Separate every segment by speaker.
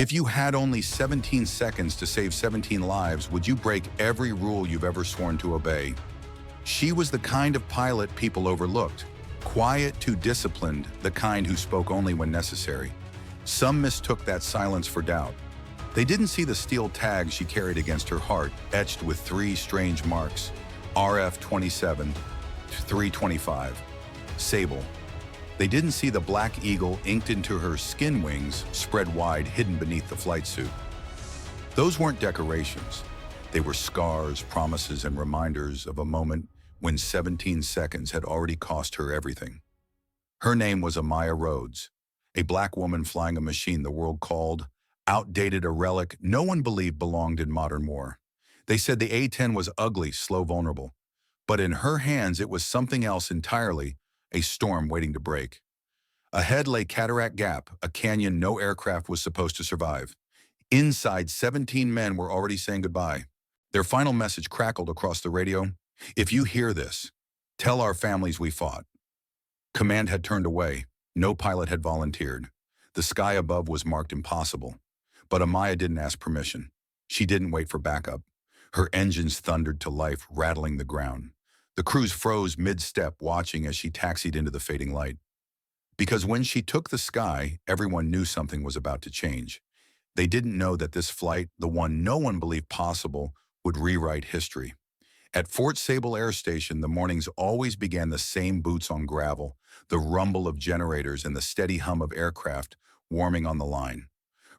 Speaker 1: If you had only 17 seconds to save 17 lives, would you break every rule you've ever sworn to obey? She was the kind of pilot people overlooked. Quiet to disciplined, the kind who spoke only when necessary. Some mistook that silence for doubt. They didn't see the steel tag she carried against her heart, etched with 3 strange marks: RF-27, 325, Sable. They didn't see the black eagle inked into her skin wings, spread wide, hidden beneath the flight suit. Those weren't decorations. They were scars, promises, and reminders of a moment when 17 seconds had already cost her everything. Her name was Amaya Rhodes, a black woman flying a machine the world called outdated, a relic no one believed belonged in modern war. They said the A-10 was ugly, slow, vulnerable. But in her hands, it was something else entirely, a storm waiting to break. Ahead lay Cataract Gap, a canyon no aircraft was supposed to survive. Inside, 17 men were already saying goodbye. Their final message crackled across the radio: "If you hear this, tell our families we fought." Command had turned away. No pilot had volunteered. The sky above was marked impossible. But Amaya didn't ask permission. She didn't wait for backup. Her engines thundered to life, rattling the ground. The crews froze mid-step, watching as she taxied into the fading light. Because when she took the sky, everyone knew something was about to change. They didn't know that this flight, the one no one believed possible, would rewrite history. At Fort Sable Air Station, the mornings always began the same: boots on gravel, the rumble of generators, and the steady hum of aircraft warming on the line.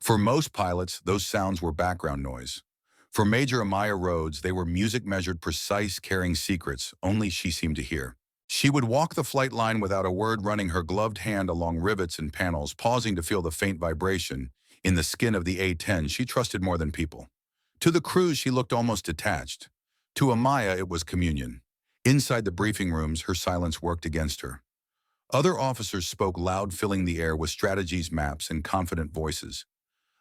Speaker 1: For most pilots, those sounds were background noise. For Major Amaya Rhodes, they were music measured, precise, carrying secrets only she seemed to hear. She would walk the flight line without a word, running her gloved hand along rivets and panels, pausing to feel the faint vibration in the skin of the A-10 she trusted more than people. To the crews, she looked almost detached. To Amaya, it was communion. Inside the briefing rooms, her silence worked against her. Other officers spoke loud, filling the air with strategies, maps, and confident voices.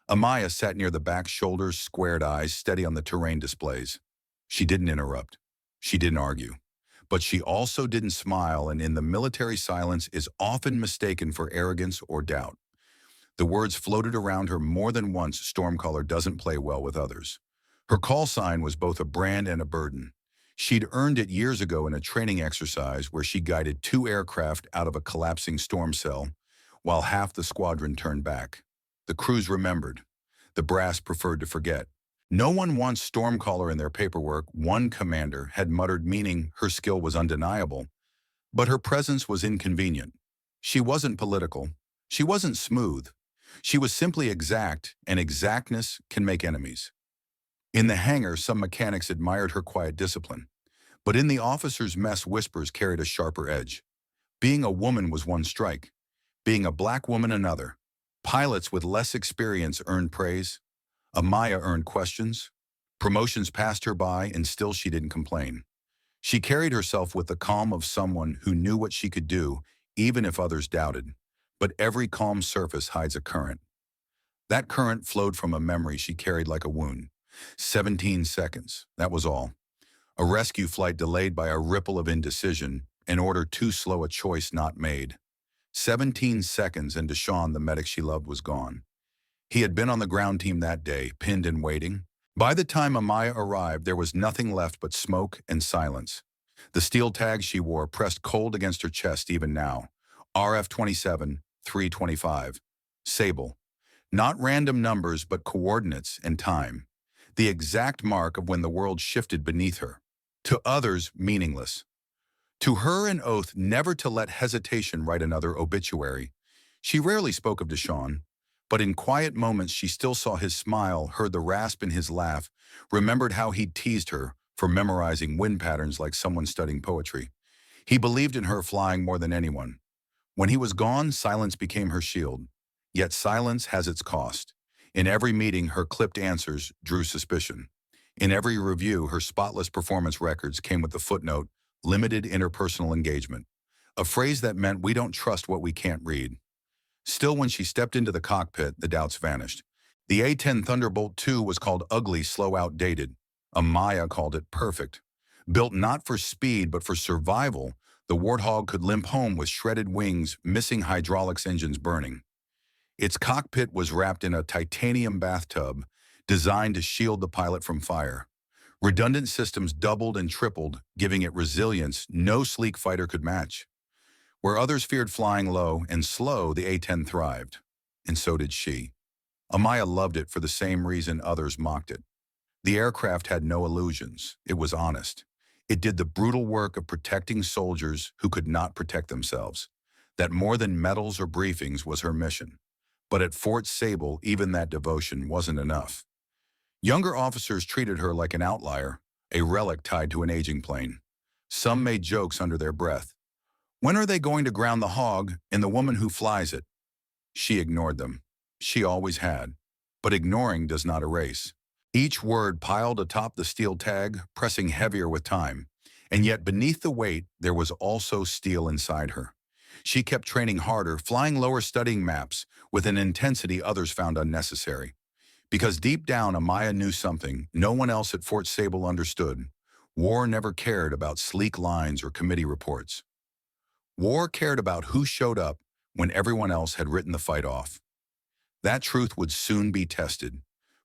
Speaker 1: Amaya sat near the back, shoulders squared, eyes steady on the terrain displays. She didn't interrupt. She didn't argue. But she also didn't smile, and in the military, silence is often mistaken for arrogance or doubt. The words floated around her more than once: Stormcaller doesn't play well with others. Her call sign was both a brand and a burden. She'd earned it years ago in a training exercise where she guided 2 aircraft out of a collapsing storm cell, while half the squadron turned back. The crews remembered. The brass preferred to forget. No one wants Stormcaller in their paperwork, one commander had muttered, meaning her skill was undeniable. But her presence was inconvenient. She wasn't political. She wasn't smooth. She was simply exact, and exactness can make enemies. In the hangar, some mechanics admired her quiet discipline. But in the officers' mess, whispers carried a sharper edge. Being a woman was one strike. Being a black woman, another. Pilots with less experience earned praise. Amaya earned questions. Promotions passed her by, and still she didn't complain. She carried herself with the calm of someone who knew what she could do, even if others doubted. But every calm surface hides a current. That current flowed from a memory she carried like a wound. 17 seconds, that was all. A rescue flight delayed by a ripple of indecision, an order too slow, a choice not made. 17 seconds, and Deshaun, the medic she loved, was gone. He had been on the ground team that day, pinned and waiting. By the time Amaya arrived, there was nothing left but smoke and silence. The steel tag she wore pressed cold against her chest even now. RF-27, 325. Sable. Not random numbers, but coordinates and time. The exact mark of when the world shifted beneath her. To others, meaningless. To her, an oath never to let hesitation write another obituary. She rarely spoke of Deshaun, but in quiet moments she still saw his smile, heard the rasp in his laugh, remembered how he'd teased her for memorizing wind patterns like someone studying poetry. He believed in her flying more than anyone. When he was gone, silence became her shield. Yet silence has its cost. In every meeting, her clipped answers drew suspicion. In every review, her spotless performance records came with the footnote, limited interpersonal engagement, a phrase that meant we don't trust what we can't read. Still, when she stepped into the cockpit, the doubts vanished. The A-10 Thunderbolt II was called ugly, slow, outdated. Amaya called it perfect. Built not for speed, but for survival, the Warthog could limp home with shredded wings, missing hydraulics, engines burning. Its cockpit was wrapped in a titanium bathtub designed to shield the pilot from fire. Redundant systems doubled and tripled, giving it resilience no sleek fighter could match. Where others feared flying low and slow, the A-10 thrived. And so did she. Amaya loved it for the same reason others mocked it. The aircraft had no illusions. It was honest. It did the brutal work of protecting soldiers who could not protect themselves. That more than medals or briefings was her mission. But at Fort Sable, even that devotion wasn't enough. Younger officers treated her like an outlier, a relic tied to an aging plane. Some made jokes under their breath. When are they going to ground the hog and the woman who flies it? She ignored them. She always had. But ignoring does not erase. Each word piled atop the steel tag, pressing heavier with time. And yet beneath the weight, there was also steel inside her. She kept training harder, flying lower, studying maps with an intensity others found unnecessary. Because deep down, Amaya knew something no one else at Fort Sable understood. War never cared about sleek lines or committee reports. War cared about who showed up when everyone else had written the fight off. That truth would soon be tested,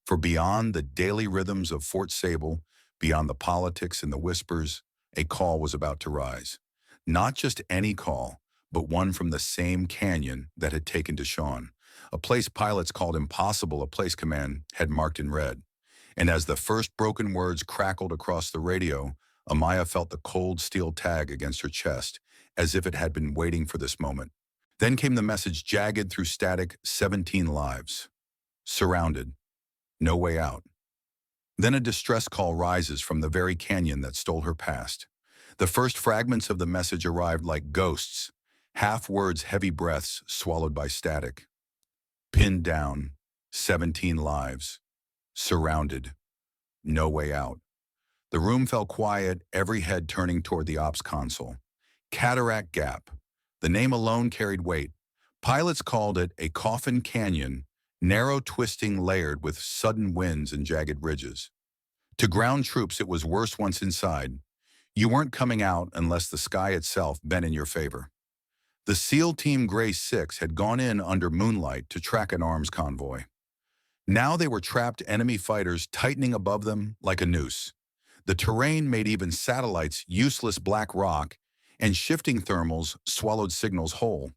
Speaker 1: for beyond the daily rhythms of Fort Sable, beyond the politics and the whispers, a call was about to rise. Not just any call, but one from the same canyon that had taken Deshawn. A place pilots called impossible, a place command had marked in red. And as the first broken words crackled across the radio, Amaya felt the cold steel tag against her chest, as if it had been waiting for this moment. Then came the message, jagged through static, 17 lives. Surrounded. No way out. Then a distress call rises from the very canyon that stole her past. The first fragments of the message arrived like ghosts, half words, heavy breaths swallowed by static. Pinned down, 17 lives. Surrounded. No way out. The room fell quiet, every head turning toward the ops console. Cataract Gap. The name alone carried weight. Pilots called it a coffin canyon, narrow, twisting, layered with sudden winds and jagged ridges. To ground troops, it was worse once inside. You weren't coming out unless the sky itself bent in your favor. The SEAL Team Gray 6 had gone in under moonlight to track an arms convoy. Now they were trapped enemy fighters tightening above them like a noose. The terrain made even satellites useless black rock, and shifting thermals swallowed signals whole.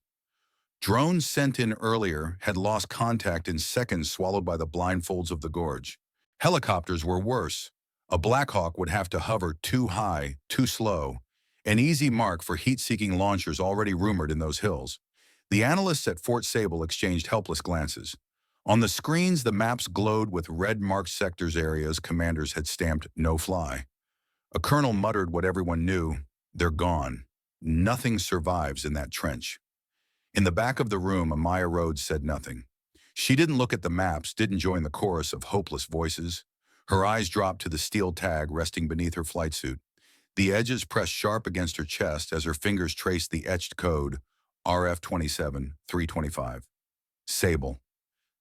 Speaker 1: Drones sent in earlier had lost contact in seconds, swallowed by the blindfolds of the gorge. Helicopters were worse. A Black Hawk would have to hover too high, too slow, an easy mark for heat-seeking launchers already rumored in those hills. The analysts at Fort Sable exchanged helpless glances. On the screens, the maps glowed with red-marked sectors, areas commanders had stamped no fly. A colonel muttered what everyone knew: they're gone. Nothing survives in that trench. In the back of the room, Amaya Rhodes said nothing. She didn't look at the maps, didn't join the chorus of hopeless voices. Her eyes dropped to the steel tag resting beneath her flight suit. The edges pressed sharp against her chest as her fingers traced the etched code, RF-27-325. Sable.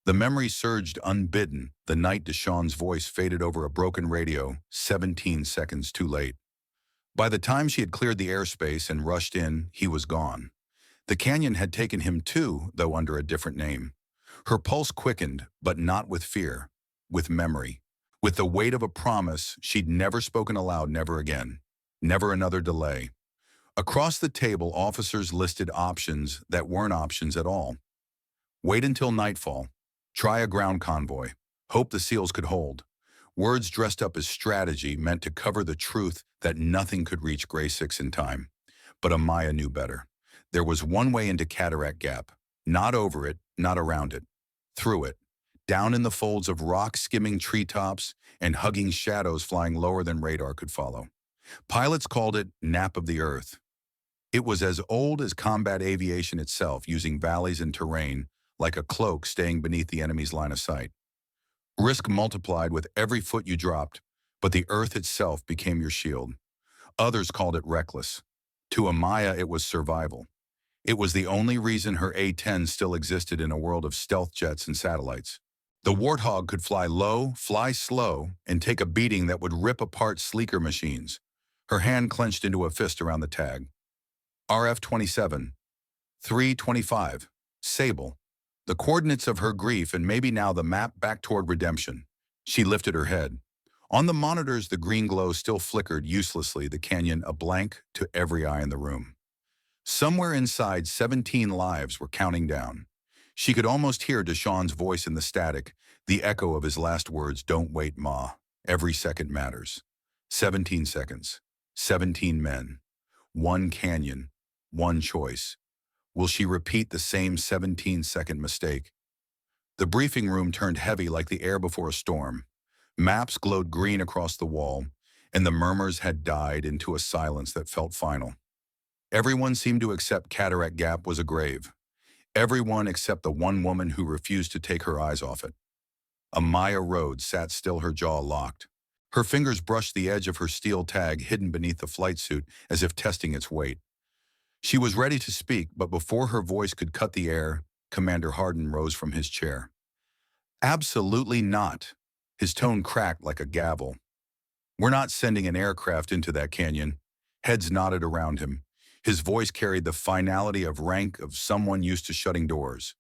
Speaker 1: The memory surged unbidden the night Deshawn's voice faded over a broken radio, 17 seconds too late. By the time she had cleared the airspace and rushed in, he was gone. The canyon had taken him too, though under a different name. Her pulse quickened, but not with fear, with memory, with the weight of a promise she'd never spoken aloud, never again, never another delay. Across the table, officers listed options that weren't options at all. Wait until nightfall. Try a ground convoy. Hope the SEALs could hold. Words dressed up as strategy meant to cover the truth that nothing could reach Gray 6 in time. But Amaya knew better. There was one way into Cataract Gap. Not over it, not around it. Through it. Down in the folds of rock, skimming treetops and hugging shadows flying lower than radar could follow. Pilots called it nap of the earth. It was as old as combat aviation itself, using valleys and terrain like a cloak staying beneath the enemy's line of sight. Risk multiplied with every foot you dropped, but the earth itself became your shield. Others called it reckless. To Amaya, it was survival. It was the only reason her A-10 still existed in a world of stealth jets and satellites. The Warthog could fly low, fly slow, and take a beating that would rip apart sleeker machines. Her hand clenched into a fist around the tag. RF-27, 325, Sable. The coordinates of her grief and maybe now the map back toward redemption. She lifted her head. On the monitors, the green glow still flickered uselessly, the canyon a blank to every eye in the room. Somewhere inside, 17 lives were counting down. She could almost hear Deshawn's voice in the static, the echo of his last words, "Don't wait, Ma. Every second matters." 17 seconds. 17 men. One canyon. One choice. Will she repeat the same 17-second mistake? The briefing room turned heavy like the air before a storm. Maps glowed green across the wall, and the murmurs had died into a silence that felt final. Everyone seemed to accept Cataract Gap was a grave. Everyone except the one woman who refused to take her eyes off it. Amaya Rhodes sat still, her jaw locked. Her fingers brushed the edge of her steel tag hidden beneath the flight suit as if testing its weight. She was ready to speak, but before her voice could cut the air, Commander Hardin rose from his chair. "Absolutely not." His tone cracked like a gavel. "We're not sending an aircraft into that canyon." Heads nodded around him. His voice carried the finality of rank of someone used to shutting doors.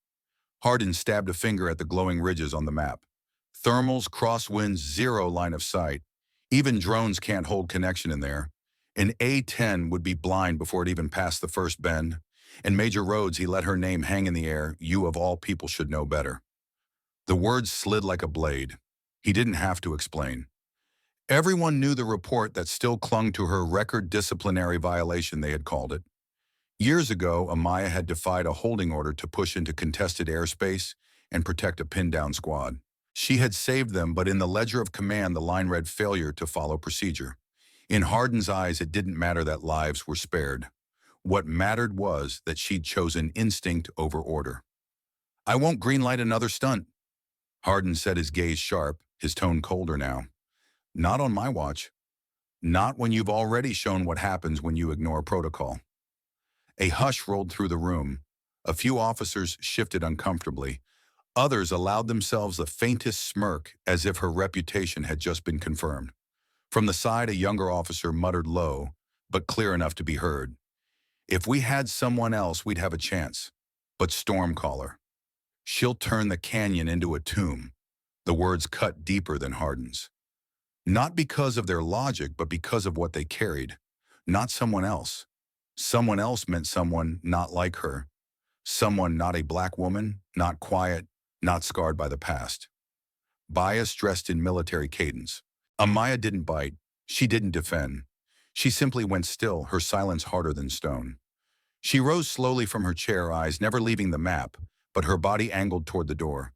Speaker 1: Hardin stabbed a finger at the glowing ridges on the map. "Thermals, crosswinds, zero line of sight. Even drones can't hold connection in there. An A-10 would be blind before it even passed the first bend. And Major Rhodes, he let her name hang in the air. You of all people should know better." The words slid like a blade. He didn't have to explain. Everyone knew the report that still clung to her record disciplinary violation, they had called it. Years ago, Amaya had defied a holding order to push into contested airspace and protect a pinned-down squad. She had saved them, but in the ledger of command, the line read failure to follow procedure. In Hardin's eyes, it didn't matter that lives were spared. What mattered was that she'd chosen instinct over order. "I won't greenlight another stunt." Hardin set his gaze sharp, his tone colder now. "Not on my watch. Not when you've already shown what happens when you ignore protocol." A hush rolled through the room. A few officers shifted uncomfortably. Others allowed themselves the faintest smirk as if her reputation had just been confirmed. From the side, a younger officer muttered low, but clear enough to be heard. "If we had someone else, we'd have a chance. But Stormcaller. She'll turn the canyon into a tomb." The words cut deeper than Hardin's. Not because of their logic, but because of what they carried. Not someone else. Someone else meant someone not like her. Someone not a black woman, not quiet, not scarred by the past. Bias dressed in military cadence. Amaya didn't bite. She didn't defend. She simply went still, her silence harder than stone. She rose slowly from her chair, eyes never leaving the map, but her body angled toward the door.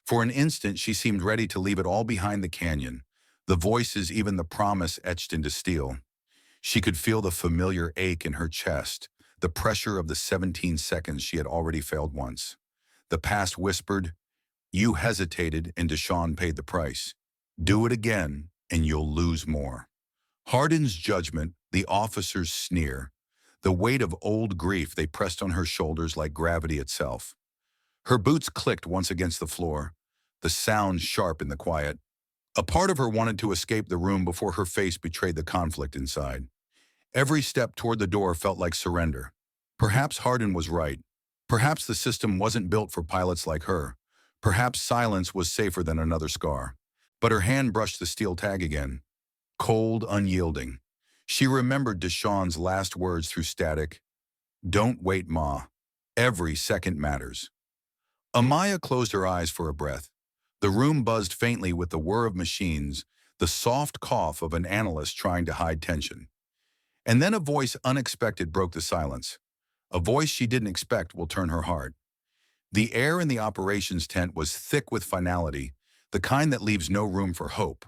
Speaker 1: For an instant, she seemed ready to leave it all behind, the canyon, the voices, even the promise etched into steel. She could feel the familiar ache in her chest, the pressure of the 17 seconds she had already failed once. The past whispered, "You hesitated and Deshawn paid the price. Do it again and you'll lose more." Hardin's judgment, the officer's sneer, the weight of old grief, they pressed on her shoulders like gravity itself. Her boots clicked once against the floor, the sound sharp in the quiet. A part of her wanted to escape the room before her face betrayed the conflict inside. Every step toward the door felt like surrender. Perhaps Hardin was right. Perhaps the system wasn't built for pilots like her. Perhaps silence was safer than another scar. But her hand brushed the steel tag again. Cold, unyielding. She remembered Deshawn's last words through static. "Don't wait, Ma. Every second matters." Amaya closed her eyes for a breath. The room buzzed faintly with the whir of machines, the soft cough of an analyst trying to hide tension. And then a voice unexpected broke the silence. A voice she didn't expect will turn her heart. The air in the operations tent was thick with finality, the kind that leaves no room for hope.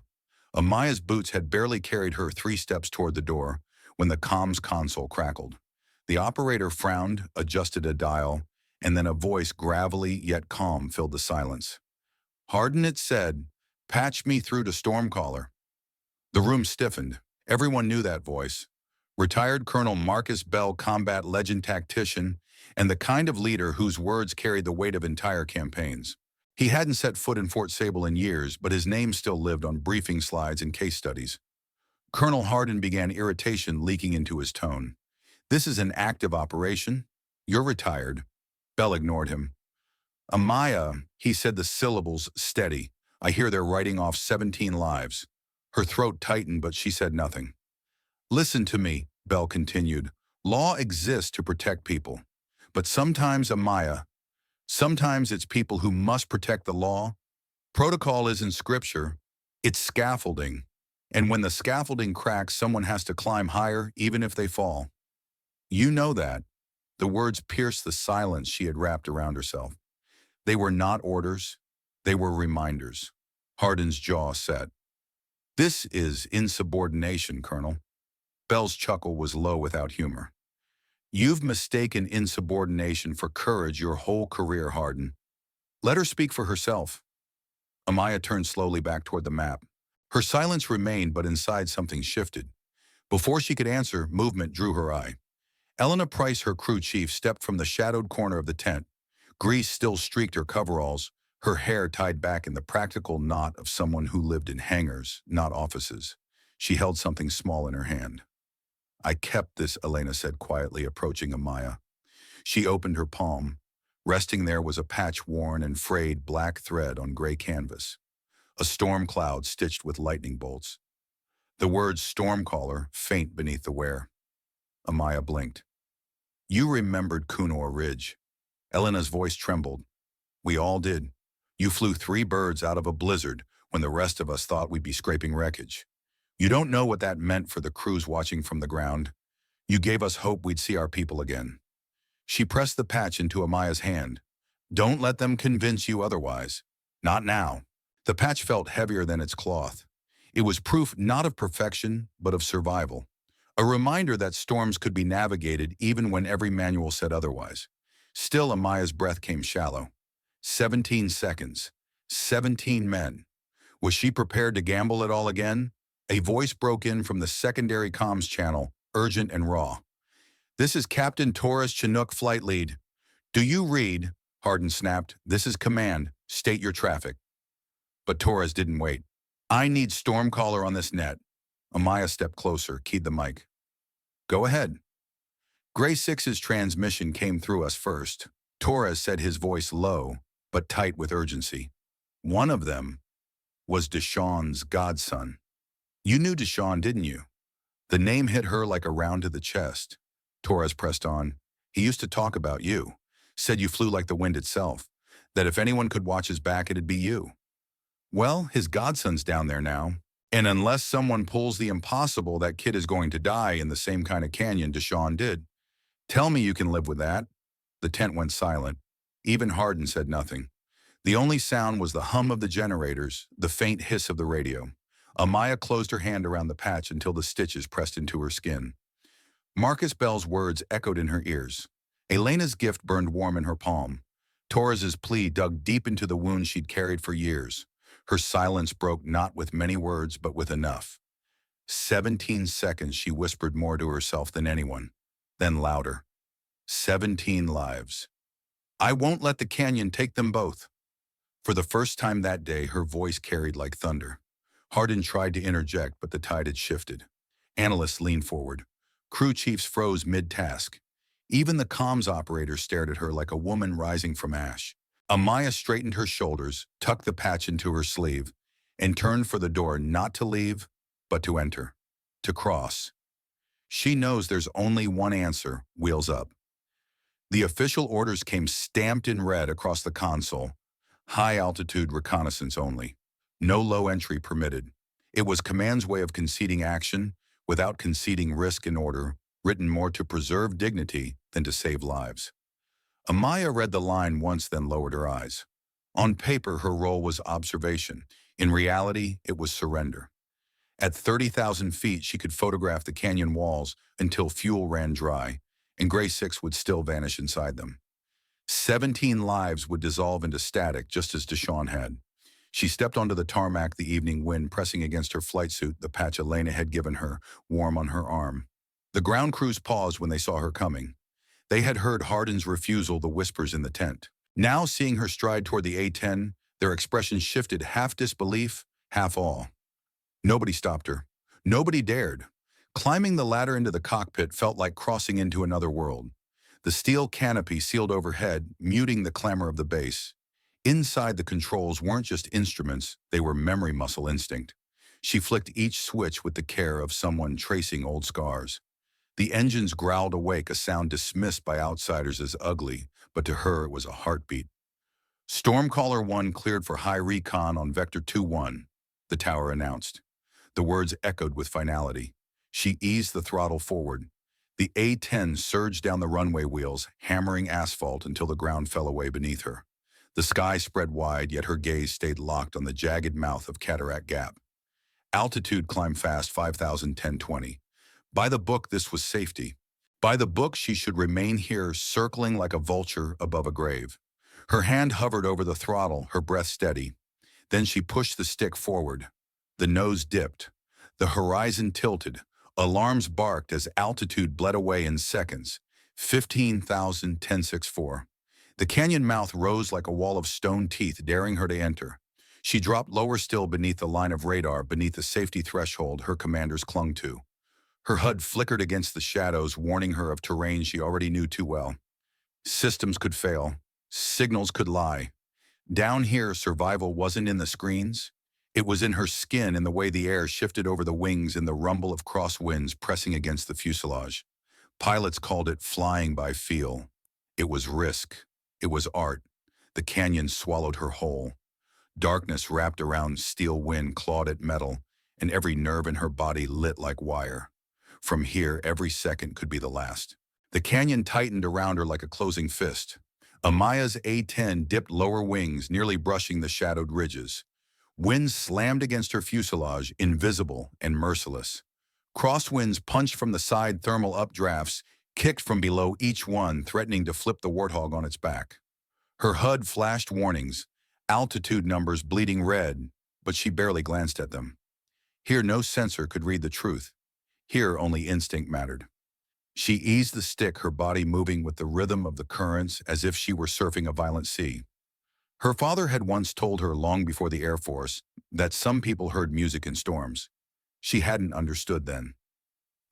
Speaker 1: Amaya's boots had barely carried her 3 steps toward the door when the comms console crackled. The operator frowned, adjusted a dial, and then a voice, gravelly yet calm, filled the silence. "Hardin," it said, "patch me through to Stormcaller." The room stiffened. Everyone knew that voice. Retired Colonel Marcus Bell, combat legend tactician, and the kind of leader whose words carried the weight of entire campaigns. He hadn't set foot in Fort Sable in years, but his name still lived on briefing slides and case studies. Colonel Hardin began, irritation leaking into his tone. "This is an active operation. You're retired." Bell ignored him. Amaya, he said the syllables steady. I hear they're writing off 17 lives. Her throat tightened, but she said nothing. Listen to me, Bell continued. Law exists to protect people. But sometimes, Amaya, sometimes it's people who must protect the law. Protocol isn't scripture, it's scaffolding. And when the scaffolding cracks, someone has to climb higher, even if they fall. You know that. The words pierced the silence she had wrapped around herself. They were not orders, they were reminders. Hardin's jaw set. This is insubordination, Colonel. Bell's chuckle was low without humor. You've mistaken insubordination for courage your whole career, Hardin. Let her speak for herself. Amaya turned slowly back toward the map. Her silence remained, but inside something shifted. Before she could answer, movement drew her eye. Elena Price, her crew chief, stepped from the shadowed corner of the tent. Grease still streaked her coveralls, her hair tied back in the practical knot of someone who lived in hangars, not offices. She held something small in her hand. I kept this, Elena said quietly, approaching Amaya. She opened her palm. Resting there was a patch-worn and frayed black thread on gray canvas. A storm cloud stitched with lightning bolts. The words Stormcaller faint beneath the wear. Amaya blinked. You remembered Kunor Ridge. Elena's voice trembled. We all did. You flew 3 birds out of a blizzard when the rest of us thought we'd be scraping wreckage. You don't know what that meant for the crews watching from the ground. You gave us hope we'd see our people again. She pressed the patch into Amaya's hand. Don't let them convince you otherwise. Not now. The patch felt heavier than its cloth. It was proof not of perfection, but of survival. A reminder that storms could be navigated even when every manual said otherwise. Still, Amaya's breath came shallow. 17 seconds. 17 men. Was she prepared to gamble it all again? A voice broke in from the secondary comms channel, urgent and raw. This is Captain Torres Chinook, flight lead. Do you read? Hardin snapped. This is command. State your traffic. But Torres didn't wait. I need Stormcaller on this net. Amaya stepped closer, keyed the mic. Go ahead. Gray 6's transmission came through us first. Torres said, his voice low, but tight with urgency. One of them was Deshawn's godson. You knew Deshawn, didn't you? The name hit her like a round to the chest. Torres pressed on. He used to talk about you. Said you flew like the wind itself. That if anyone could watch his back, it'd be you. Well, his godson's down there now. And unless someone pulls the impossible, that kid is going to die in the same kind of canyon Deshawn did. Tell me you can live with that. The tent went silent. Even Hardin said nothing. The only sound was the hum of the generators, the faint hiss of the radio. Amaya closed her hand around the patch until the stitches pressed into her skin. Marcus Bell's words echoed in her ears. Elena's gift burned warm in her palm. Torres's plea dug deep into the wound she'd carried for years. Her silence broke not with many words, but with enough. 17 seconds, she whispered more to herself than anyone. Then louder. 17 lives. I won't let the canyon take them both. For the first time that day, her voice carried like thunder. Hardin tried to interject, but the tide had shifted. Analysts leaned forward. Crew chiefs froze mid-task. Even the comms operator stared at her like a woman rising from ash. Amaya straightened her shoulders, tucked the patch into her sleeve, and turned for the door, not to leave, but to enter, to cross. She knows there's only one answer, wheels up. The official orders came stamped in red across the console. High-altitude reconnaissance only. No low entry permitted. It was command's way of conceding action, without conceding risk and order, written more to preserve dignity than to save lives. Amaya read the line once, then lowered her eyes. On paper, her role was observation. In reality, it was surrender. At 30,000 feet, she could photograph the canyon walls until fuel ran dry, and Gray 6 would still vanish inside them. 17 lives would dissolve into static, just as Deshawn had. She stepped onto the tarmac, the evening wind pressing against her flight suit, the patch Elena had given her, warm on her arm. The ground crews paused when they saw her coming. They had heard Hardin's refusal, the whispers in the tent. Now, seeing her stride toward the A-10, their expressions shifted, half disbelief, half awe. Nobody stopped her. Nobody dared. Climbing the ladder into the cockpit felt like crossing into another world. The steel canopy sealed overhead, muting the clamor of the base. Inside, the controls weren't just instruments, they were memory muscle instinct. She flicked each switch with the care of someone tracing old scars. The engines growled awake, a sound dismissed by outsiders as ugly, but to her it was a heartbeat. Stormcaller 1 cleared for high recon on Vector 2-1, the tower announced. The words echoed with finality. She eased the throttle forward. The A-10 surged down the runway wheels, hammering asphalt until the ground fell away beneath her. The sky spread wide, yet her gaze stayed locked on the jagged mouth of Cataract Gap. Altitude climbed fast, 5,010-20. By the book, this was safety. By the book, she should remain here, circling like a vulture above a grave. Her hand hovered over the throttle, her breath steady. Then she pushed the stick forward. The nose dipped. The horizon tilted. Alarms barked as altitude bled away in seconds. 15,000-1064. The canyon mouth rose like a wall of stone teeth, daring her to enter. She dropped lower still beneath the line of radar, beneath the safety threshold her commanders clung to. Her HUD flickered against the shadows, warning her of terrain she already knew too well. Systems could fail. Signals could lie. Down here, survival wasn't in the screens. It was in her skin, in the way the air shifted over the wings, in the rumble of crosswinds pressing against the fuselage. Pilots called it flying by feel. It was risk. It was art. The canyon swallowed her whole. Darkness wrapped around, steel wind clawed at metal, and every nerve in her body lit like wire. From here, every second could be the last. The canyon tightened around her like a closing fist. Amaya's A-10 dipped lower wings, nearly brushing the shadowed ridges. Winds slammed against her fuselage, invisible and merciless. Crosswinds punched from the side, thermal updrafts kicked from below, each one threatening to flip the Warthog on its back. Her HUD flashed warnings, altitude numbers bleeding red, but she barely glanced at them. Here, no sensor could read the truth. Here, only instinct mattered. She eased the stick, her body moving with the rhythm of the currents as if she were surfing a violent sea. Her father had once told her, long before the Air Force, that some people heard music in storms. She hadn't understood then.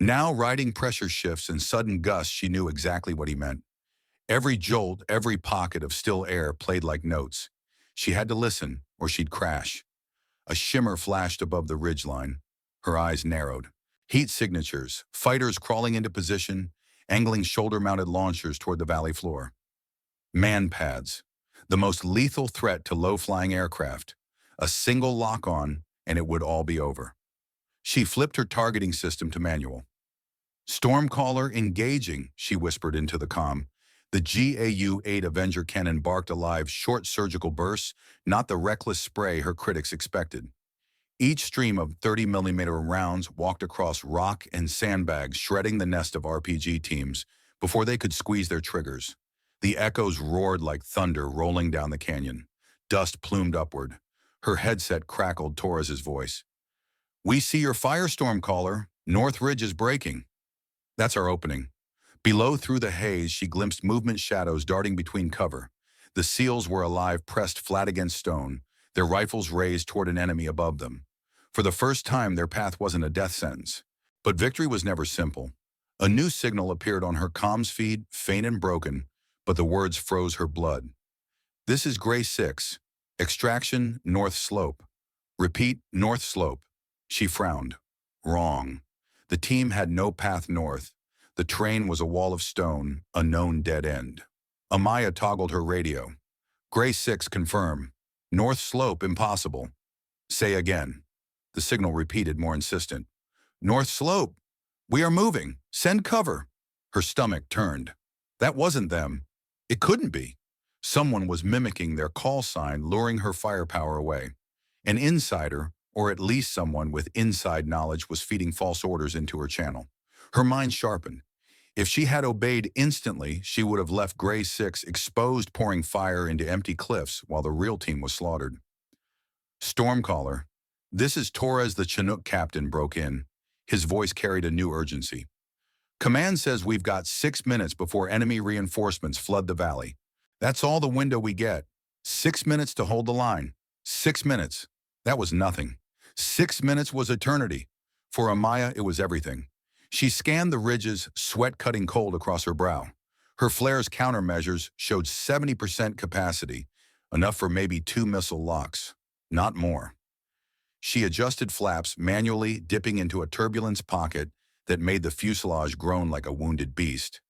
Speaker 1: Now, riding pressure shifts and sudden gusts, she knew exactly what he meant. Every jolt, every pocket of still air played like notes. She had to listen, or she'd crash. A shimmer flashed above the ridgeline. Her eyes narrowed. Heat signatures, fighters crawling into position, angling shoulder-mounted launchers toward the valley floor. Man pads, the most lethal threat to low-flying aircraft. A single lock-on, and it would all be over. She flipped her targeting system to manual. Stormcaller engaging, she whispered into the comm. The GAU-8 Avenger cannon barked alive, short surgical bursts, not the reckless spray her critics expected. Each stream of 30mm rounds walked across rock and sandbags, shredding the nest of RPG teams before they could squeeze their triggers. The echoes roared like thunder rolling down the canyon. Dust plumed upward. Her headset crackled Torres's voice. "We see your firestorm, caller. North Ridge is breaking." That's our opening. Below, through the haze, she glimpsed movement shadows darting between cover. The SEALs were alive, pressed flat against stone, their rifles raised toward an enemy above them. For the first time, their path wasn't a death sentence. But victory was never simple. A new signal appeared on her comms feed, faint and broken, but the words froze her blood. "This is Gray 6. Extraction, North Slope. Repeat, North Slope." She frowned. Wrong. The team had no path north. The train was a wall of stone, a known dead end. Amaya toggled her radio. "Gray 6, confirm. North Slope, impossible." "Say again." The signal repeated, more insistent. "North Slope. We are moving. Send cover." Her stomach turned. That wasn't them. It couldn't be. Someone was mimicking their call sign, luring her firepower away. An insider, or at least someone with inside knowledge, was feeding false orders into her channel. Her mind sharpened. If she had obeyed instantly, she would have left Gray 6 exposed, pouring fire into empty cliffs while the real team was slaughtered. "Stormcaller, this is Torres, the Chinook captain," broke in. His voice carried a new urgency. "Command says we've got 6 minutes before enemy reinforcements flood the valley. That's all the window we get. 6 minutes to hold the line. 6 minutes. That was nothing. 6 minutes was eternity. For Amaya, it was everything. She scanned the ridges, sweat cutting cold across her brow. Her flare's countermeasures showed 70% capacity, enough for maybe 2 missile locks, not more. She adjusted flaps manually, dipping into a turbulence pocket that made the fuselage groan like a wounded beast.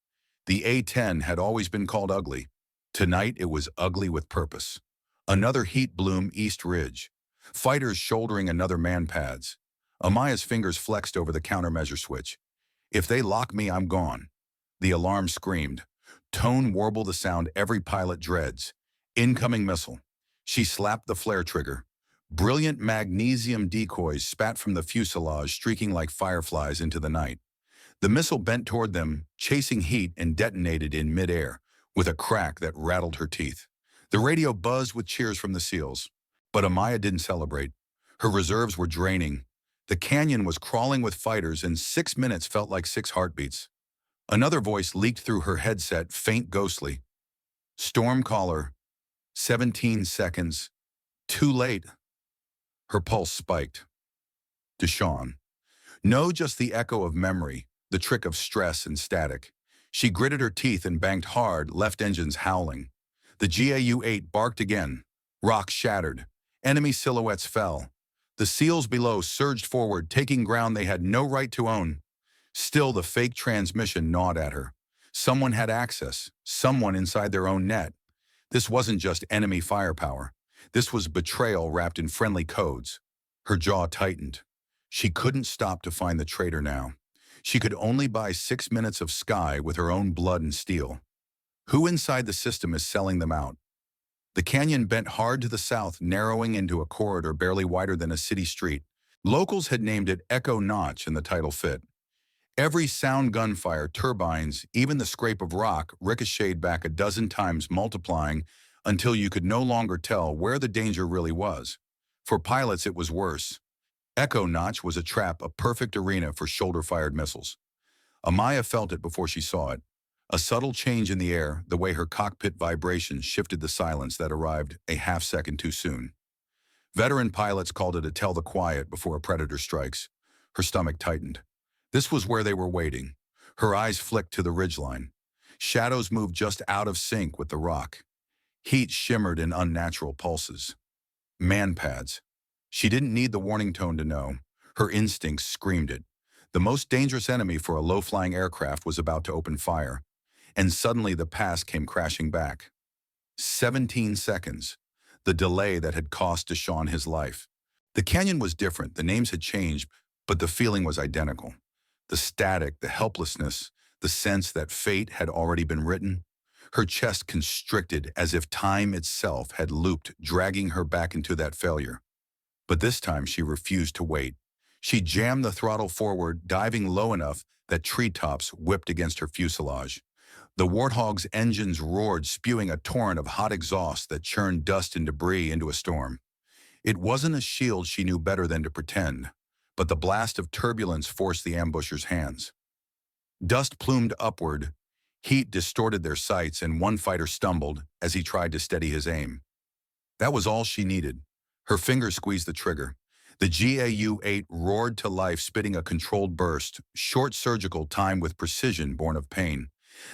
Speaker 1: The A-10 had always been called ugly. Tonight it was ugly with purpose. Another heat bloom East Ridge. Fighters shouldering another man-pads. Amaya's fingers flexed over the countermeasure switch. If they lock me, I'm gone. The alarm screamed. Tone warbled the sound every pilot dreads. Incoming missile. She slapped the flare trigger. Brilliant magnesium decoys spat from the fuselage, streaking like fireflies into the night. The missile bent toward them, chasing heat, and detonated in midair, with a crack that rattled her teeth. The radio buzzed with cheers from the SEALs. But Amaya didn't celebrate. Her reserves were draining. The canyon was crawling with fighters, and 6 minutes felt like 6 heartbeats. Another voice leaked through her headset, faint ghostly. Stormcaller, 17 seconds. Too late. Her pulse spiked. Deshawn. No, just the echo of memory, the trick of stress and static. She gritted her teeth and banked hard, left engines howling. The GAU-8 barked again. Rocks shattered. Enemy silhouettes fell. The SEALs below surged forward, taking ground they had no right to own. Still, the fake transmission gnawed at her. Someone had access, someone inside their own net. This wasn't just enemy firepower. This was betrayal wrapped in friendly codes. Her jaw tightened. She couldn't stop to find the traitor now. She could only buy 6 minutes of sky with her own blood and steel. Who inside the system is selling them out? The canyon bent hard to the south, narrowing into a corridor barely wider than a city street. Locals had named it Echo Notch, and the title fit. Every sound gunfire, turbines, even the scrape of rock ricocheted back a dozen times, multiplying until you could no longer tell where the danger really was. For pilots, it was worse. Echo Notch was a trap, a perfect arena for shoulder-fired missiles. Amaya felt it before she saw it. A subtle change in the air, the way her cockpit vibrations shifted the silence that arrived a half-second too soon. Veteran pilots called it a tell the quiet before a predator strikes. Her stomach tightened. This was where they were waiting. Her eyes flicked to the ridgeline. Shadows moved just out of sync with the rock. Heat shimmered in unnatural pulses. Man-pads. She didn't need the warning tone to know. Her instincts screamed it. The most dangerous enemy for a low-flying aircraft was about to open fire. And suddenly the past came crashing back. 17 seconds. The delay that had cost Deshawn his life. The canyon was different, the names had changed, but the feeling was identical. The static, the helplessness, the sense that fate had already been written. Her chest constricted as if time itself had looped, dragging her back into that failure. But this time she refused to wait. She jammed the throttle forward, diving low enough that treetops whipped against her fuselage. The Warthog's engines roared, spewing a torrent of hot exhaust that churned dust and debris into a storm. It wasn't a shield she knew better than to pretend, but the blast of turbulence forced the ambushers' hands. Dust plumed upward, heat distorted their sights, and one fighter stumbled as he tried to steady his aim. That was all she needed. Her fingers squeezed the trigger. The GAU-8 roared to life, spitting a controlled burst, short surgical, timed with precision born of pain.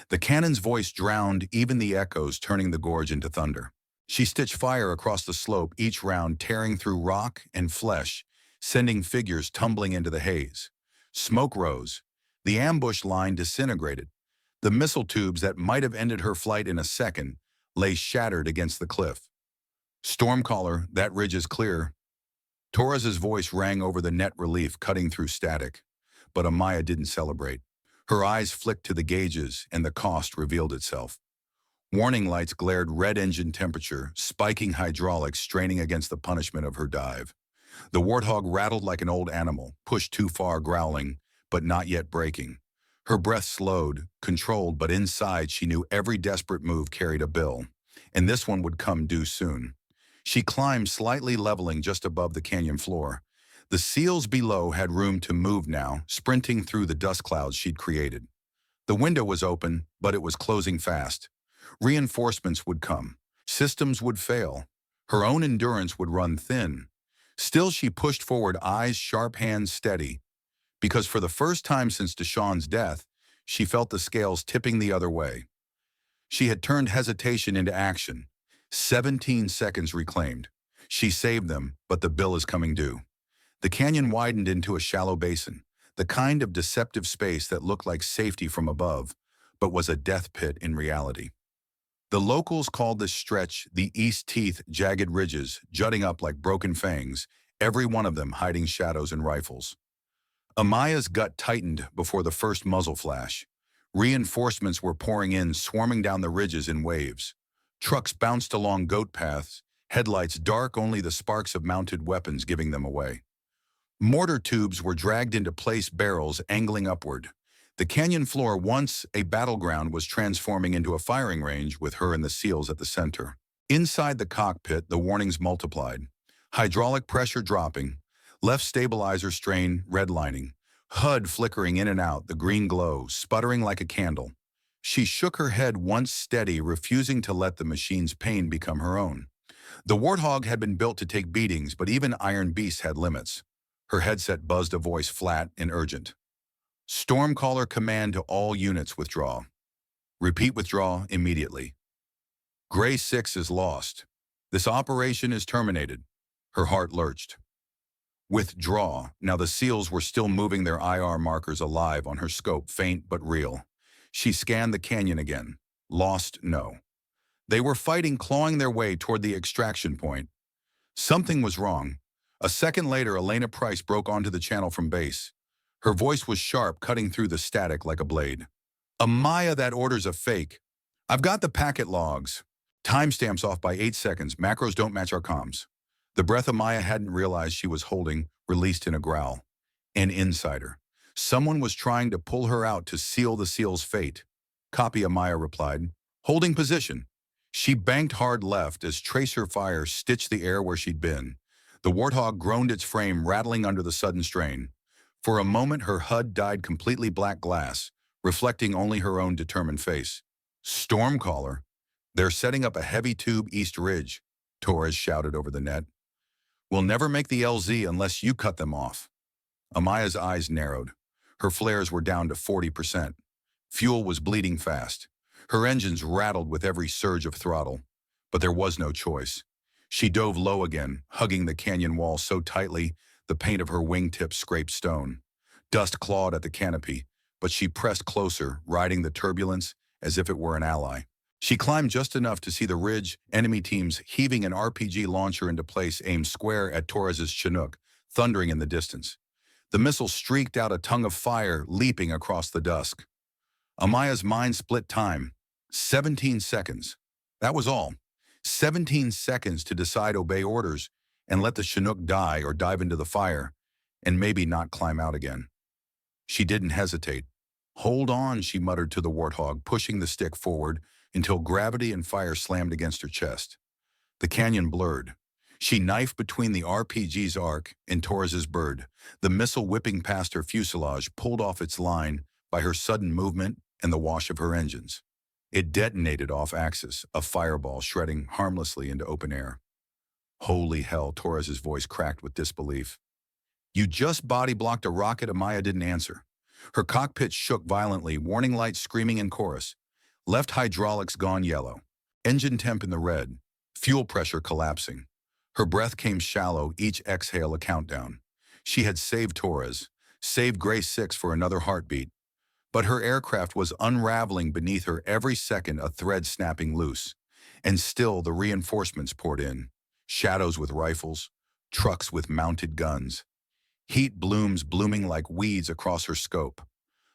Speaker 1: The cannon's voice drowned even the echoes, turning the gorge into thunder. She stitched fire across the slope, each round tearing through rock and flesh, sending figures tumbling into the haze. Smoke rose. The ambush line disintegrated. The missile tubes that might have ended her flight in a second lay shattered against the cliff. Stormcaller, that ridge is clear. Torres's voice rang over the net relief, cutting through static. But Amaya didn't celebrate. Her eyes flicked to the gauges, and the cost revealed itself. Warning lights glared red engine temperature, spiking hydraulics straining against the punishment of her dive. The Warthog rattled like an old animal, pushed too far, growling, but not yet breaking. Her breath slowed, controlled, but inside she knew every desperate move carried a bill, and this one would come due soon. She climbed, slightly leveling just above the canyon floor. The SEALs below had room to move now, sprinting through the dust clouds she'd created. The window was open, but it was closing fast. Reinforcements would come. Systems would fail. Her own endurance would run thin. Still, she pushed forward, eyes sharp, hands steady. Because for the first time since Deshawn's death, she felt the scales tipping the other way. She had turned hesitation into action. 17 seconds reclaimed. She saved them, but the bill is coming due. The canyon widened into a shallow basin, the kind of deceptive space that looked like safety from above, but was a death pit in reality. The locals called this stretch the East Teeth jagged ridges, jutting up like broken fangs, every one of them hiding shadows and rifles. Amaya's gut tightened before the first muzzle flash. Reinforcements were pouring in, swarming down the ridges in waves. Trucks bounced along goat paths, headlights dark, only the sparks of mounted weapons giving them away. Mortar tubes were dragged into place, barrels angling upward. The canyon floor, once a battleground, was transforming into a firing range with her and the SEALs at the center. Inside the cockpit, the warnings multiplied. Hydraulic pressure dropping, left stabilizer strain redlining, HUD flickering in and out, the green glow sputtering like a candle. She shook her head, once steady, refusing to let the machine's pain become her own. The Warthog had been built to take beatings, but even Iron Beast had limits. Her headset buzzed a voice, flat and urgent. Stormcaller command to all units, withdraw. Repeat, withdraw immediately. Gray 6 is lost. This operation is terminated. Her heart lurched. Withdraw. Now the SEALs were still moving, their IR markers alive on her scope, faint but real. She scanned the canyon again. Lost, no. They were fighting, clawing their way toward the extraction point. Something was wrong. A second later, Elena Price broke onto the channel from base. Her voice was sharp, cutting through the static like a blade. Amaya, that order's a fake. I've got the packet logs. Timestamps off by 8 seconds. Macros don't match our comms. The breath Amaya hadn't realized she was holding released in a growl. An insider. Someone was trying to pull her out to seal the SEAL's fate. Copy, Amaya replied. Holding position. She banked hard left as tracer fire stitched the air where she'd been. The Warthog groaned, its frame rattling under the sudden strain. For a moment, her HUD dyed completely black glass, reflecting only her own determined face. Stormcaller. They're setting up a heavy tube East Ridge, Torres shouted over the net. We'll never make the LZ unless you cut them off. Amaya's eyes narrowed. Her flares were down to 40%. Fuel was bleeding fast. Her engines rattled with every surge of throttle. But there was no choice. She dove low again, hugging the canyon wall so tightly the paint of her wingtips scraped stone. Dust clawed at the canopy, but she pressed closer, riding the turbulence as if it were an ally. She climbed just enough to see the ridge, enemy teams heaving an RPG launcher into place, aimed square at Torres's Chinook, thundering in the distance. The missile streaked out a tongue of fire, leaping across the dusk. Amaya's mind split time. 17 seconds. That was all. 17 seconds to decide, obey orders, and let the Chinook die or dive into the fire, and maybe not climb out again. She didn't hesitate. Hold on, she muttered to the Warthog, pushing the stick forward until gravity and fire slammed against her chest. The canyon blurred. She knifed between the RPG's arc and Torres's bird, the missile whipping past her fuselage, pulled off its line by her sudden movement and the wash of her engines. It detonated off-axis, a fireball shredding harmlessly into open air. Holy hell, Torres's voice cracked with disbelief. You just body-blocked a rocket? Amaya didn't answer. Her cockpit shook violently, warning lights screaming in chorus. Left hydraulics gone yellow. Engine temp in the red. Fuel pressure collapsing. Her breath came shallow, each exhale a countdown. She had saved Torres, saved Gray 6 for another heartbeat. But her aircraft was unraveling beneath her, every second a thread snapping loose. And still the reinforcements poured in. Shadows with rifles, trucks with mounted guns. Heat blooms blooming like weeds across her scope.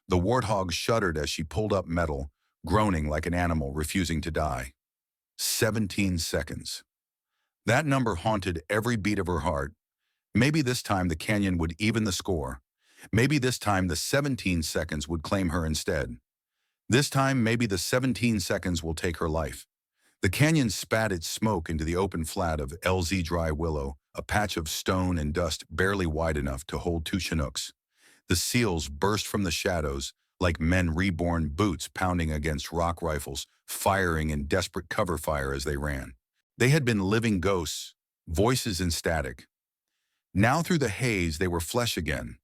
Speaker 1: The Warthog shuddered as she pulled up metal, groaning like an animal refusing to die. 17 seconds. That number haunted every beat of her heart. Maybe this time the canyon would even the score. Maybe this time the 17 seconds would claim her instead. This time, maybe the 17 seconds will take her life. The canyon spat its smoke into the open flat of LZ Dry Willow, a patch of stone and dust barely wide enough to hold 2 Chinooks. The SEALs burst from the shadows, like men reborn, boots pounding against rock rifles, firing in desperate cover fire as they ran. They had been living ghosts, voices in static. Now through the haze they were flesh again.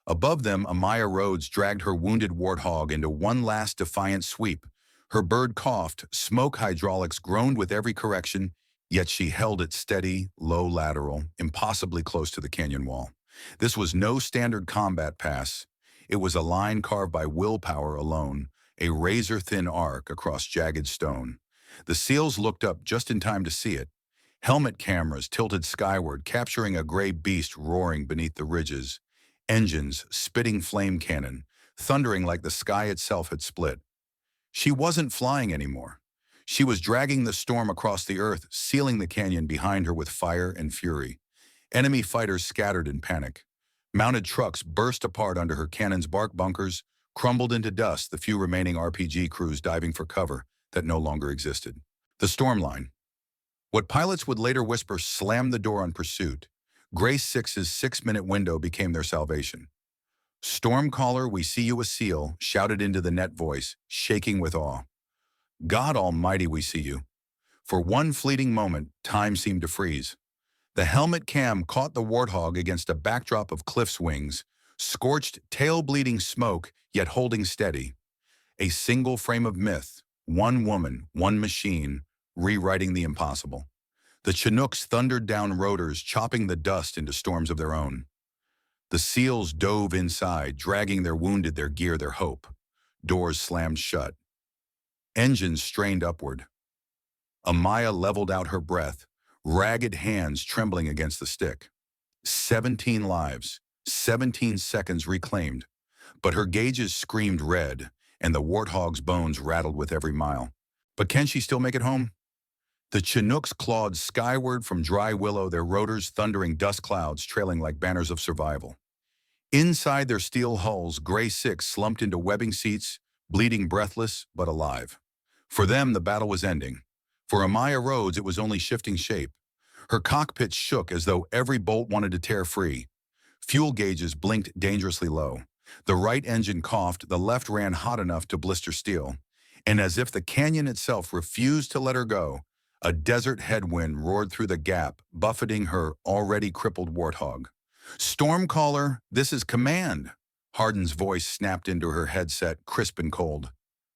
Speaker 1: Above them, Amaya Rhodes dragged her wounded Warthog into one last defiant sweep, Her bird coughed, smoke hydraulics groaned with every correction, yet she held it steady, low lateral, impossibly close to the canyon wall. This was no standard combat pass. It was a line carved by willpower alone, a razor-thin arc across jagged stone. The SEALs looked up just in time to see it. Helmet cameras tilted skyward, capturing a gray beast roaring beneath the ridges. Engines, spitting flame cannon, thundering like the sky itself had split. She wasn't flying anymore. She was dragging the storm across the earth, sealing the canyon behind her with fire and fury. Enemy fighters scattered in panic. Mounted trucks burst apart under her cannon's bark bunkers, crumbled into dust, the few remaining RPG crews diving for cover that no longer existed. The Stormline. What pilots would later whisper slammed the door on pursuit. Grace 6's 6-minute window became their salvation. Stormcaller, we see you a SEAL, shouted into the net voice, shaking with awe. God Almighty, we see you. For one fleeting moment, time seemed to freeze. The helmet cam caught the Warthog against a backdrop of cliff's wings, scorched, tail-bleeding smoke, yet holding steady. A single frame of myth, one woman, one machine, rewriting the impossible. The Chinooks thundered down rotors, chopping the dust into storms of their own. The SEALs dove inside, dragging their wounded, their gear, their hope. Doors slammed shut. Engines strained upward. Amaya leveled out her breath, ragged hands trembling against the stick. 17 lives, 17 seconds reclaimed, but her gauges screamed red, and the Warthog's bones rattled with every mile. But can she still make it home? The Chinooks clawed skyward from dry willow, their rotors thundering dust clouds trailing like banners of survival. Inside their steel hulls, Gray 6 slumped into webbing seats, bleeding breathless but alive. For them, the battle was ending. For Amaya Rhodes, it was only shifting shape. Her cockpit shook as though every bolt wanted to tear free. Fuel gauges blinked dangerously low. The right engine coughed, the left ran hot enough to blister steel. And as if the canyon itself refused to let her go, a desert headwind roared through the gap, buffeting her already crippled Warthog. Stormcaller, this is command. Hardin's voice snapped into her headset, crisp and cold.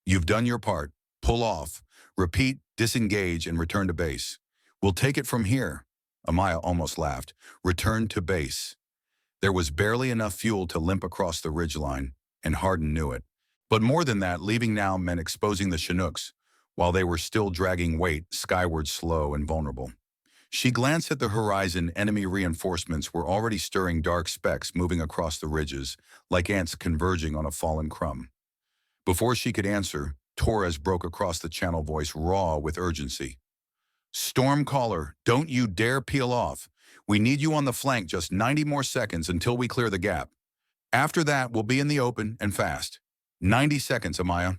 Speaker 1: You've done your part. Pull off. Repeat, disengage, and return to base. We'll take it from here. Amaya almost laughed. Return to base. There was barely enough fuel to limp across the ridgeline, and Hardin knew it. But more than that, leaving now meant exposing the Chinooks, while they were still dragging weight skyward, slow and vulnerable. She glanced at the horizon. Enemy reinforcements were already stirring, dark specks moving across the ridges, like ants converging on a fallen crumb. Before she could answer, Torres broke across the channel, voice raw with urgency. Stormcaller, don't you dare peel off. We need you on the flank, just 90 more seconds until we clear the gap. After that, we'll be in the open and fast. 90 seconds, Amaya.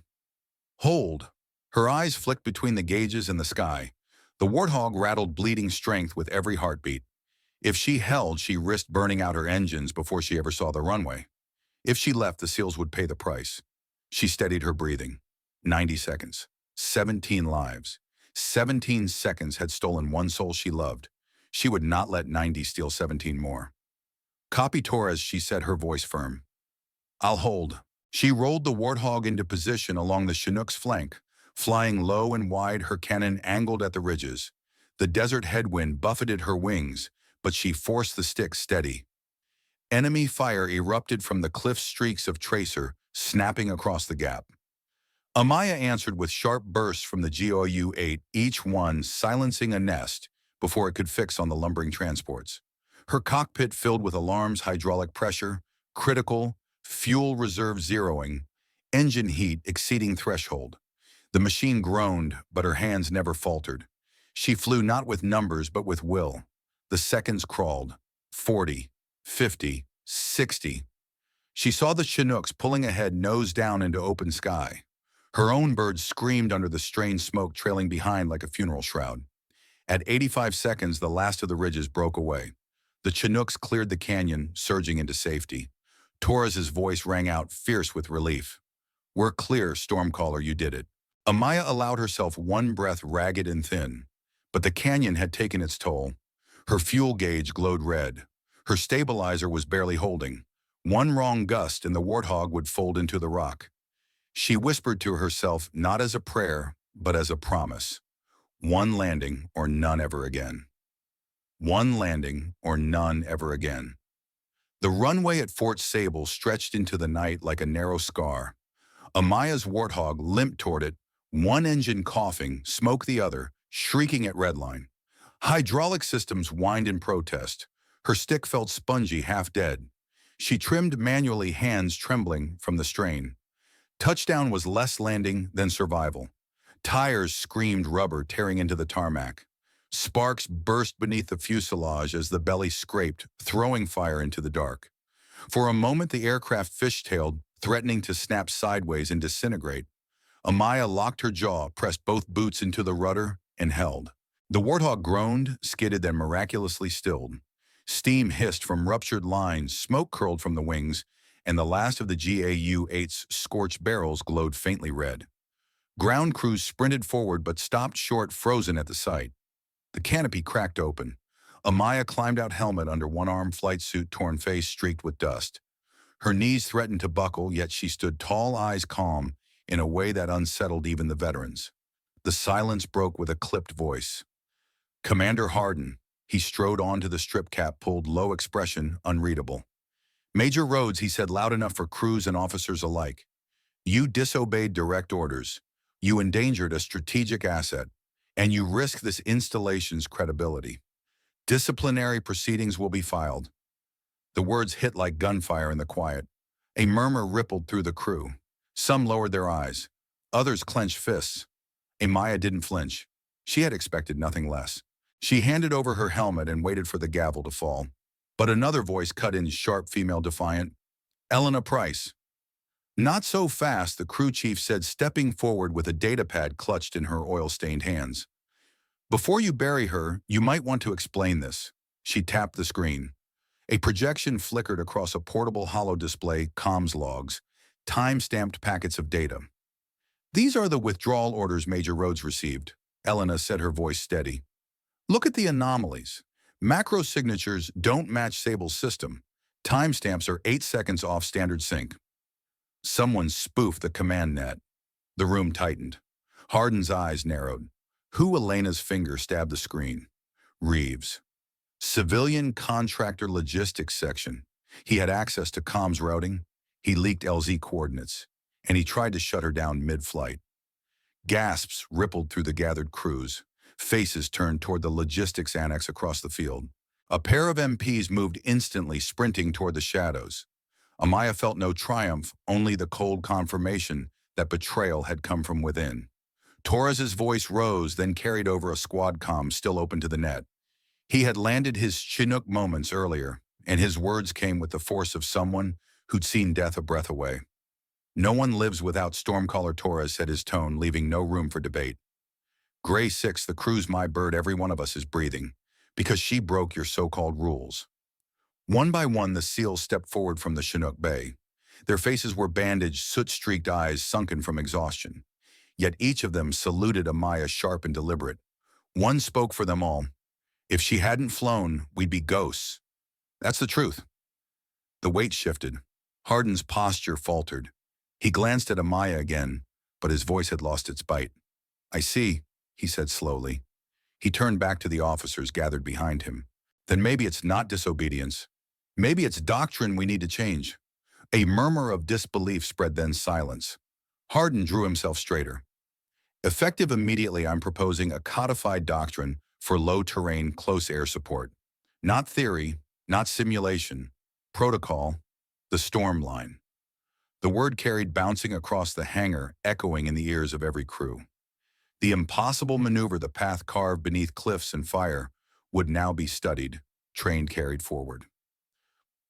Speaker 1: Hold. Her eyes flicked between the gauges and the sky. The Warthog rattled bleeding strength with every heartbeat. If she held, she risked burning out her engines before she ever saw the runway. If she left, the SEALs would pay the price. She steadied her breathing. 90 seconds. 17 lives. 17 seconds had stolen one soul she loved. She would not let 90 steal 17 more. Copy, Torres, she said, her voice firm. I'll hold. She rolled the Warthog into position along the Chinook's flank, flying low and wide, her cannon angled at the ridges. The desert headwind buffeted her wings, but she forced the stick steady. Enemy fire erupted from the cliff streaks of tracer, snapping across the gap. Amaya answered with sharp bursts from the GOU-8, each one silencing a nest before it could fix on the lumbering transports. Her cockpit filled with alarms, hydraulic pressure, critical, fuel reserve zeroing, engine heat exceeding threshold. The machine groaned, but her hands never faltered. She flew not with numbers, but with will. The seconds crawled. 40, 50, 60. She saw the Chinooks pulling ahead, nose down into open sky. Her own bird screamed under the strained smoke trailing behind like a funeral shroud. At 85 seconds, the last of the ridges broke away. The Chinooks cleared the canyon, surging into safety. Torres's voice rang out, fierce with relief. We're clear, Stormcaller, you did it. Amaya allowed herself one breath, ragged and thin. But the canyon had taken its toll. Her fuel gauge glowed red. Her stabilizer was barely holding. One wrong gust and the Warthog would fold into the rock. She whispered to herself not as a prayer, but as a promise. One landing or none ever again. One landing or none ever again. The runway at Fort Sable stretched into the night like a narrow scar. Amaya's warthog limped toward it, one engine coughing, smoke the other, shrieking at redline. Hydraulic systems whined in protest. Her stick felt spongy, half dead. She trimmed manually, hands trembling from the strain. Touchdown was less landing than survival. Tires screamed rubber tearing into the tarmac. Sparks burst beneath the fuselage as the belly scraped, throwing fire into the dark. For a moment the aircraft fishtailed, threatening to snap sideways and disintegrate. Amaya locked her jaw, pressed both boots into the rudder, and held. The warthog groaned, skidded, then miraculously stilled. Steam hissed from ruptured lines, smoke curled from the wings, and the last of the GAU-8's scorched barrels glowed faintly red. Ground crews sprinted forward but stopped short, frozen at the sight. The canopy cracked open. Amaya climbed out, helmet under one arm, flight suit, torn face streaked with dust. Her knees threatened to buckle, yet she stood tall, eyes calm, in a way that unsettled even the veterans. The silence broke with a clipped voice. Commander Hardin. He strode onto the strip cap, pulled low, expression unreadable. Major Rhodes, he said loud enough for crews and officers alike. You disobeyed direct orders. You endangered a strategic asset, and you risk this installation's credibility. Disciplinary proceedings will be filed. The words hit like gunfire in the quiet. A murmur rippled through the crew. Some lowered their eyes. Others clenched fists. Amaya didn't flinch. She had expected nothing less. She handed over her helmet and waited for the gavel to fall. But another voice cut in, sharp, female, defiant. Elena Price. Not so fast, the crew chief said, stepping forward with a datapad clutched in her oil-stained hands. Before you bury her, you might want to explain this. She tapped the screen. A projection flickered across a portable holo display, comms logs, time-stamped packets of data. These are the withdrawal orders Major Rhodes received, Elena said, her voice steady. Look at the anomalies. Macro signatures don't match Sable's system. Timestamps are 8 seconds off standard sync. Someone spoofed the command net. The room tightened. Hardin's eyes narrowed. Who? Elena's finger stabbed the screen. Reeves. Civilian contractor logistics section. He had access to comms routing. He leaked LZ coordinates. And he tried to shut her down mid-flight. Gasps rippled through the gathered crews. Faces turned toward the logistics annex across the field. A pair of MPs moved instantly, sprinting toward the shadows. Amaya felt no triumph, only the cold confirmation that betrayal had come from within. Torres's voice rose, then carried over a squad comm still open to the net. He had landed his Chinook moments earlier, and his words came with the force of someone who'd seen death a breath away. No one lives without Stormcaller, Torres said, his tone leaving no room for debate. Gray 6, the crew's my bird, every one of us is breathing, because she broke your so-called rules. One by one, the SEALs stepped forward from the Chinook Bay. Their faces were bandaged, soot-streaked eyes sunken from exhaustion. Yet each of them saluted Amaya, sharp and deliberate. One spoke for them all. If she hadn't flown, we'd be ghosts. That's the truth. The weight shifted. Hardin's posture faltered. He glanced at Amaya again, but his voice had lost its bite. I see, he said slowly. He turned back to the officers gathered behind him. Then maybe it's not disobedience. Maybe it's doctrine we need to change. A murmur of disbelief spread, then silence. Hardin drew himself straighter. Effective immediately, I'm proposing a codified doctrine for low-terrain, close air support. Not theory, not simulation. Protocol, the Stormline. The word carried bouncing across the hangar, echoing in the ears of every crew. The impossible maneuver, the path carved beneath cliffs and fire, would now be studied, trained, carried forward.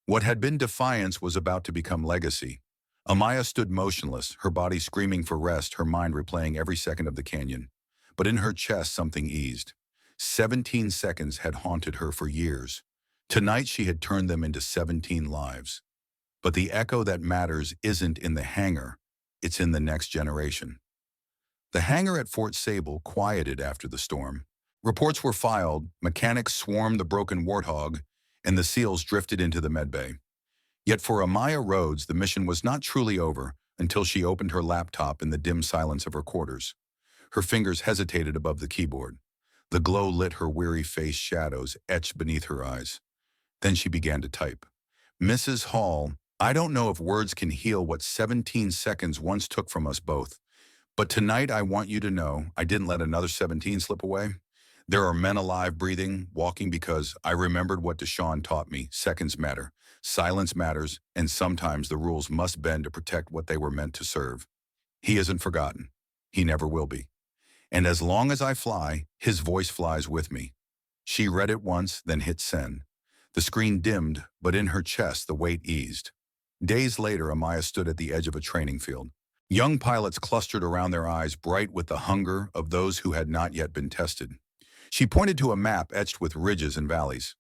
Speaker 1: What had been defiance was about to become legacy. Amaya stood motionless, her body screaming for rest, her mind replaying every second of the canyon. But in her chest something eased. 17 seconds had haunted her for years. Tonight she had turned them into 17 lives. But the echo that matters isn't in the hangar, it's in the next generation. The hangar at Fort Sable quieted after the storm. Reports were filed, mechanics swarmed the broken warthog, and the SEALs drifted into the medbay. Yet for Amaya Rhodes, the mission was not truly over, until she opened her laptop in the dim silence of her quarters. Her fingers hesitated above the keyboard. The glow lit her weary face, shadows etched beneath her eyes. Then she began to type. Mrs. Hall, I don't know if words can heal what 17 seconds once took from us both. But tonight I want you to know I didn't let another 17 slip away. There are men alive, breathing, walking because I remembered what Deshaun taught me. Seconds matter, silence matters, and sometimes the rules must bend to protect what they were meant to serve. He isn't forgotten. He never will be. And as long as I fly, his voice flies with me. She read it once, then hit send. The screen dimmed, but in her chest the weight eased. Days later, Amaya stood at the edge of a training field. Young pilots clustered around their eyes, bright with the hunger of those who had not yet been tested. She pointed to a map etched with ridges and valleys.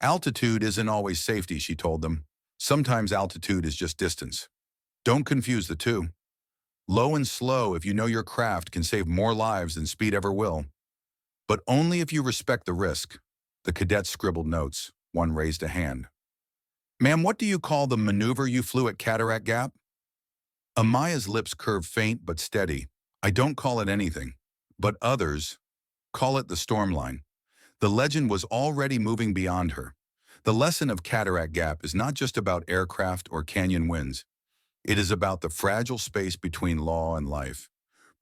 Speaker 1: Altitude isn't always safety, she told them. Sometimes altitude is just distance. Don't confuse the two. Low and slow, if you know your craft, can save more lives than speed ever will. But only if you respect the risk. The cadets scribbled notes. One raised a hand. Ma'am, what do you call the maneuver you flew at Cataract Gap? Amaya's lips curved, faint but steady. I don't call it anything. But others call it the Stormline. The legend was already moving beyond her. The lesson of Cataract Gap is not just about aircraft or canyon winds. It is about the fragile space between law and life.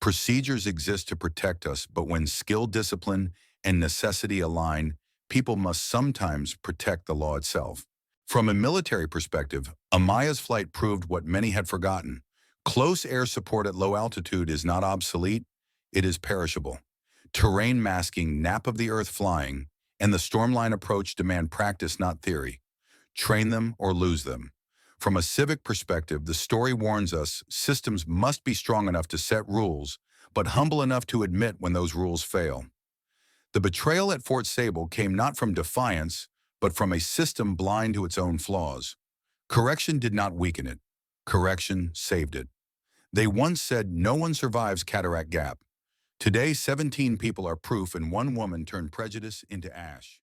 Speaker 1: Procedures exist to protect us, but when skill, discipline, and necessity align, people must sometimes protect the law itself. From a military perspective, Amaya's flight proved what many had forgotten. Close air support at low altitude is not obsolete, it is perishable. Terrain masking, nap of the earth flying, and the Stormline approach demand practice, not theory. Train them or lose them. From a civic perspective, the story warns us systems must be strong enough to set rules, but humble enough to admit when those rules fail. The betrayal at Fort Sable came not from defiance, but from a system blind to its own flaws. Correction did not weaken it. Correction saved it. They once said no one survives Cataract Gap. Today, 17 people are proof and one woman turned prejudice into ash.